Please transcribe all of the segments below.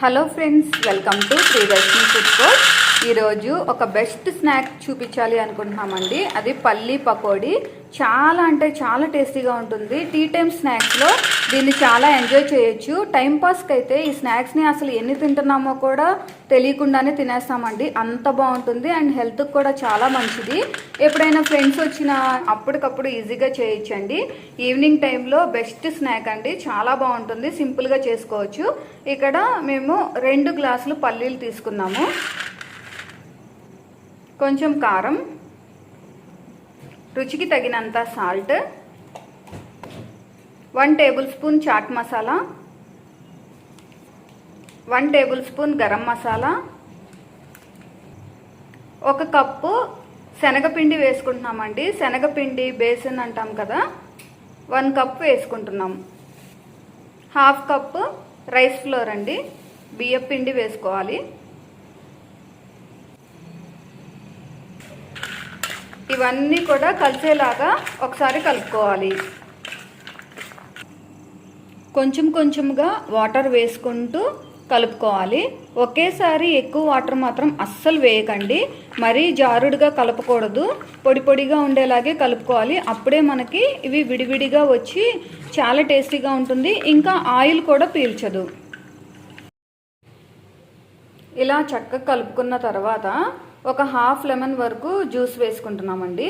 Hello friends, welcome to Sridarshini food court. ఈరోజు ఒక best snack చూపించాలి అనుకుంటున్నామండి. అది పల్లీ పకోడీ. చాలా అంటే చాలా టేస్టీగా ఉంటుంది. టీ టైం స్నాక్స్లో దీన్ని చాలా ఎంజాయ్ చేయొచ్చు. టైంపాస్కి అయితే ఈ స్నాక్స్ని అసలు ఎన్ని తింటున్నామో కూడా తెలియకుండానే తినేస్తామండి. అంత బాగుంటుంది అండ్ హెల్త్కి కూడా చాలా మంచిది. ఎప్పుడైనా ఫ్రెండ్స్ వచ్చినా అప్పటికప్పుడు ఈజీగా చేయొచ్చండి. ఈవినింగ్ టైంలో బెస్ట్ స్నాక్ అండి. చాలా బాగుంటుంది, సింపుల్గా చేసుకోవచ్చు. ఇక్కడ మేము 2 గ్లాసులు పల్లీలు తీసుకున్నాము, కొంచెం కారం, రుచికి తగినంత salt, 1 tablespoon chaat masala, 1 tablespoon garam masala, 1 cup శనగపిండి వేసుకుంటున్నామండి. శనగపిండి బేసన్ అంటాం కదా, 1 కప్పు వేసుకుంటున్నాం. 1/2 కప్పు రైస్ ఫ్లోర్ అండి, బియ్యం పిండి వేసుకోవాలి. ఇవన్నీ కూడా కలిసేలాగా ఒకసారి కలుపుకోవాలి. కొంచెం కొంచెంగా వాటర్ వేసుకుంటూ కలుపుకోవాలి. ఒకేసారి ఎక్కువ వాటర్ మాత్రం అస్సలు వేయకండి. మరీ జారుడుగా కలపకూడదు, పొడి పొడిగా ఉండేలాగే కలుపుకోవాలి. అప్పుడే మనకి ఇవి విడివిడిగా వచ్చి చాలా టేస్టీగా ఉంటుంది. ఇంకా ఆయిల్ కూడా పీల్చదు. ఇలా చక్కగా కలుపుకున్న తర్వాత ఒక 1/2 లెమన్ వరకు జ్యూస్ వేసుకుంటున్నామండి.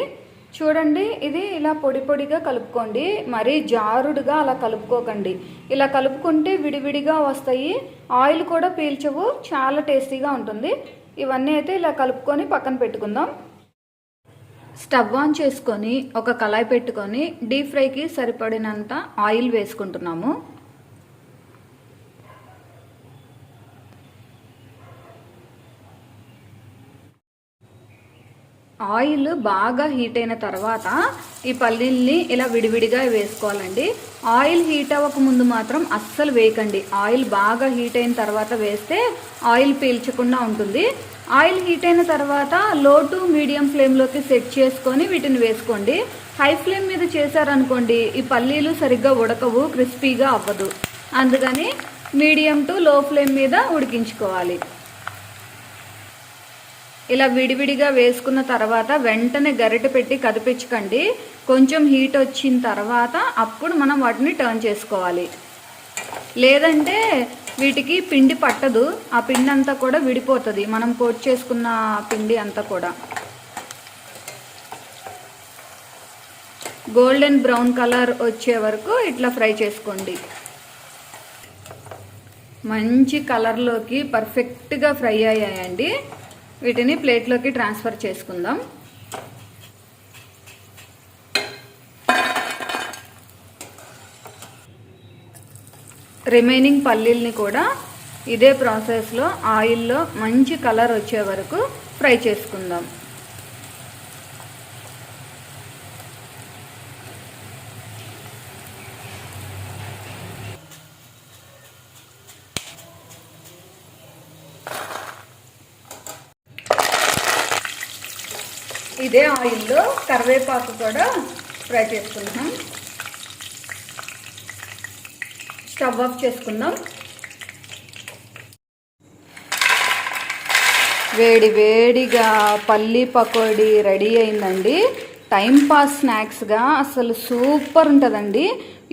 చూడండి, ఇది ఇలా పొడి పొడిగా కలుపుకోండి, మరీ జారుడుగా అలా కలుపుకోకండి. ఇలా కలుపుకుంటే విడివిడిగా వస్తాయి, ఆయిల్ కూడా పీల్చవు, చాలా టేస్టీగా ఉంటుంది. ఇవన్నీ అయితే ఇలా కలుపుకొని పక్కన పెట్టుకుందాం. స్టవ్ ఆన్ చేసుకొని ఒక కళాయి పెట్టుకొని డీప్ ఫ్రైకి సరిపడినంత ఆయిల్ వేసుకుంటున్నాము. ఆయిల్ బాగా హీట్ అయిన తర్వాత ఈ పల్లీల్ని ఇలా విడివిడిగా వేసుకోవాలండి. ఆయిల్ హీట్ అవ్వకముందు మాత్రం అస్సలు వేయకండి. ఆయిల్ బాగా హీట్ అయిన తర్వాత వేస్తే ఆయిల్ పీల్చకుండా ఉంటుంది. ఆయిల్ హీట్ అయిన తర్వాత లో టు మీడియం ఫ్లేమ్లోకి సెట్ చేసుకొని వీటిని వేసుకోండి. హై ఫ్లేమ్ మీద చేశారనుకోండి ఈ పల్లీలు సరిగ్గా ఉడకవు, క్రిస్పీగా అవ్వదు. అందుకని మీడియం టు లో ఫ్లేమ్ మీద ఉడికించుకోవాలి. ఇలా విడివిడిగా వేసుకున్న తర్వాత వెంటనే గరిటె పెట్టి కదిపించకండి. కొంచెం హీట్ వచ్చిన తర్వాత అప్పుడు మనం వాటిని టర్న్ చేసుకోవాలి. లేదంటే వీటికి పిండి పట్టదు, ఆ పిండి అంతా కూడా విడిపోతుంది, మనం కోట్ చేసుకున్న పిండి అంతా కూడా. గోల్డెన్ బ్రౌన్ కలర్ వచ్చే వరకు ఇట్లా ఫ్రై చేసుకోండి. మంచి కలర్లోకి పర్ఫెక్ట్గా ఫ్రై అయ్యాయండి. వీటిని ప్లేట్లోకి ట్రాన్స్ఫర్ చేసుకుందాం. రిమైనింగ్ పల్లీల్ని కూడా ఇదే ప్రాసెస్లో ఆయిల్లో మంచి కలర్ వచ్చే వరకు ఫ్రై చేసుకుందాం. ఇదే ఆయిల్లో కరివేపాకు కూడా ఫ్రై చేసుకుందాం. స్టవ్ ఆఫ్ చేసుకుందాం. వేడి వేడిగా పల్లీ పకోడీ రెడీ అయిందండి. టైంపాస్ స్నాక్స్గా అసలు సూపర్ ఉంటుందండి.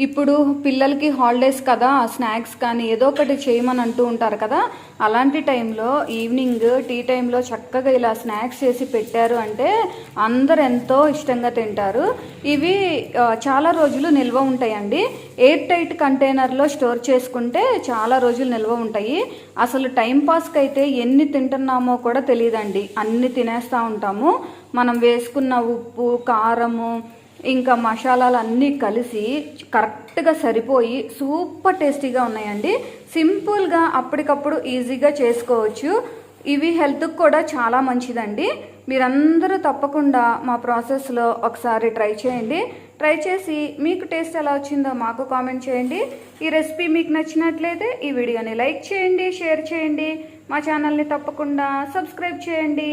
ఇప్పుడు పిల్లలకి హాలిడేస్ కదా, స్నాక్స్ కానీ ఏదో ఒకటి చేయమని అంటూ ఉంటారు కదా, అలాంటి టైంలో ఈవినింగ్ టీ టైంలో చక్కగా ఇలా స్నాక్స్ చేసి పెట్టారు అంటే అందరు ఎంతో ఇష్టంగా తింటారు. ఇవి చాలా రోజులు నిల్వ ఉంటాయండి. ఎయిర్ టైట్ కంటైనర్లో స్టోర్ చేసుకుంటే చాలా రోజులు నిల్వ ఉంటాయి. అసలు టైంపాస్కి అయితే ఎన్ని తింటున్నామో కూడా తెలియదండి, అన్ని తినేస్తూ ఉంటాము. మనం వేసుకున్న ఉప్పు, కారము, ఇంకా మసాలాలు అన్నీ కలిసి కరెక్ట్గా సరిపోయి సూపర్ టేస్టీగా ఉన్నాయండి. సింపుల్గా అప్పటికప్పుడు ఈజీగా చేసుకోవచ్చు. ఇవి హెల్త్కి కూడా చాలా మంచిదండి. మీరందరూ తప్పకుండా మా ప్రాసెస్లో ఒకసారి ట్రై చేయండి. ట్రై చేసి మీకు టేస్ట్ ఎలా వచ్చిందో మాకు కామెంట్ చేయండి. ఈ రెసిపీ మీకు నచ్చినట్లయితే ఈ వీడియోని లైక్ చేయండి, షేర్ చేయండి. మా ఛానల్ని తప్పకుండా సబ్స్క్రైబ్ చేయండి.